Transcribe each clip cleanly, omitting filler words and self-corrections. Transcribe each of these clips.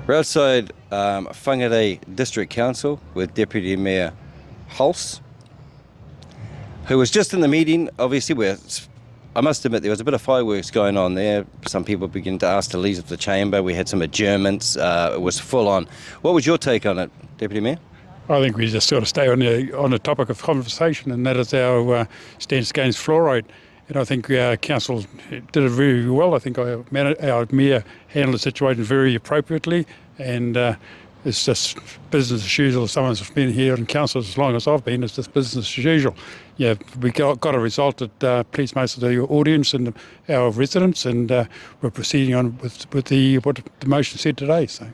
We're outside Whangarei District Council with Deputy Mayor Halse, who was just in the meeting, obviously, where I must admit there was a bit of fireworks going on there. Some people began to ask to leave the chamber. We had some adjournments. It was full on. What was your take on it, Deputy Mayor? I think we just sort of stay on the topic of conversation, and that is our stance against fluoride. And I think our council did it very well. I think our mayor handled the situation very appropriately, and it's just business as usual. Someone's been here in council as long as I've been, it's just business as usual. Yeah, we got a result that pleased most of the audience and our residents, and we're proceeding on with what the motion said today. So.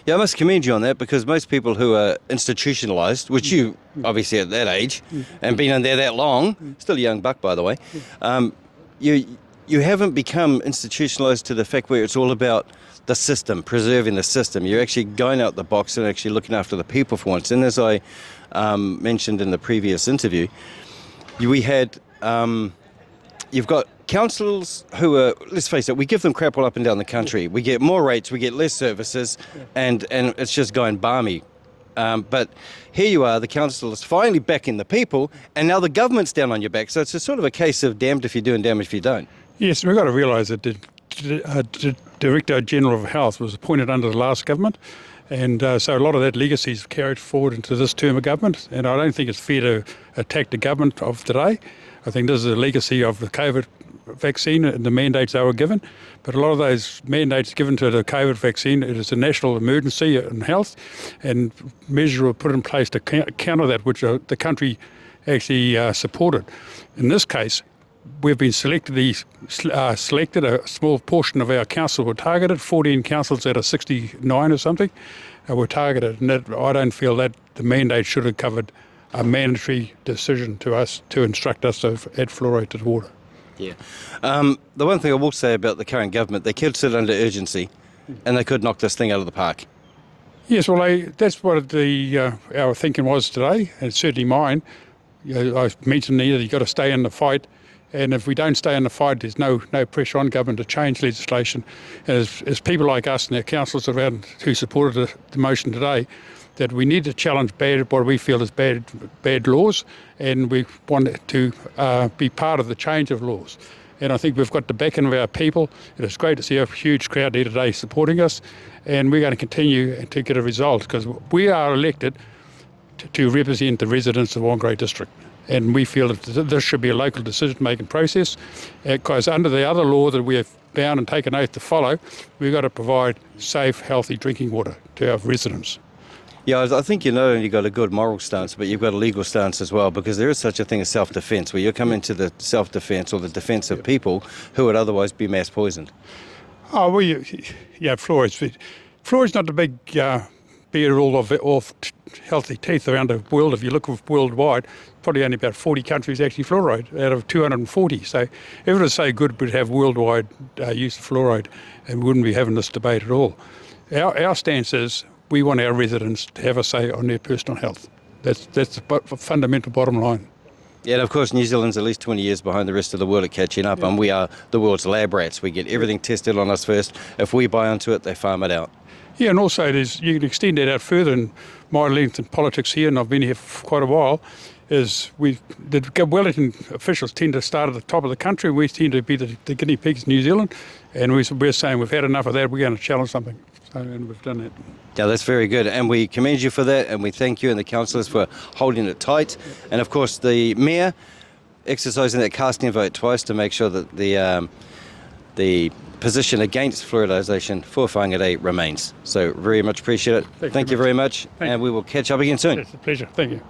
Yeah, I must commend you on that, because most people who are institutionalised, which you obviously at that age and been in there that long, still a young buck by the way, you haven't become institutionalised to the fact where it's all about the system, preserving the system. You're actually going out the box and actually looking after the people for once. And as I mentioned in the previous interview, we had, you've got councils who are, let's face it, we give them crap all up and down the country. We get more rates, we get less services, and it's just going balmy. But here you are, the council is finally backing the people, and now the government's down on your back. So it's a sort of a case of damned if you do and damned if you don't. Yes, we've got to realise that the Director General of Health was appointed under the last government, and so a lot of that legacy is carried forward into this term of government, and I don't think it's fair to attack the government of today. I think this is a legacy of the COVID vaccine and the mandates they were given, but a lot of those mandates given to the COVID vaccine, it is a national emergency in health, and measures were put in place to counter that, which the country actually supported. In this case, we've been selected, a small portion of our council were targeted, 14 councils out of 69 or something were targeted, and that, I don't feel that the mandate should have covered a mandatory decision to us to instruct us to add fluoride to the water. Yeah. The one thing I will say about the current government, they kept it under urgency, and they could knock this thing out of the park. Yes, well, that's what our thinking was today, and it's certainly mine. I mentioned either you've got to stay in the fight, and if we don't stay in the fight, there's no pressure on government to change legislation. As people like us and our councillors around who supported the motion today, that we need to challenge what we feel is bad laws, and we want to be part of the change of laws. And I think we've got the backing of our people. It is great to see a huge crowd here today supporting us, and we're going to continue to get a result, because we are elected to represent the residents of Whangarei District. And we feel that this should be a local decision-making process, because under the other law that we have bound and taken oath to follow, we've got to provide safe, healthy drinking water to our residents. Yeah, I think you not only got a good moral stance, but you've got a legal stance as well, because there is such a thing as self-defence, where you're coming to the self-defence or the defence of people who would otherwise be mass poisoned. Oh, well, yeah, fluoride's not the big be-all of healthy teeth around the world. If you look worldwide, probably only about 40 countries actually fluoride out of 240. So if it was so good, we'd have worldwide use of fluoride, and we wouldn't be having this debate at all. Our stance is, we want our residents to have a say on their personal health. That's the fundamental bottom line. Yeah, and of course New Zealand's at least 20 years behind the rest of the world at catching up, and we are the world's lab rats. We get everything tested on us first. If we buy onto it, they farm it out. Yeah, and also you can extend that out further. In my length in politics here, and I've been here for quite a while, is the Wellington officials tend to start at the top of the country. We tend to be the guinea pigs in New Zealand, and we're saying we've had enough of that, we're going to challenge something. And we've done that. Yeah, that's very good, and we commend you for that, and we thank you and the councillors for holding it tight, and of course the mayor exercising that casting vote twice to make sure that the position against fluoridisation for Whangarei remains. So very much appreciate it. Thank you very much, and we will catch up again soon. It's a pleasure. Thank you.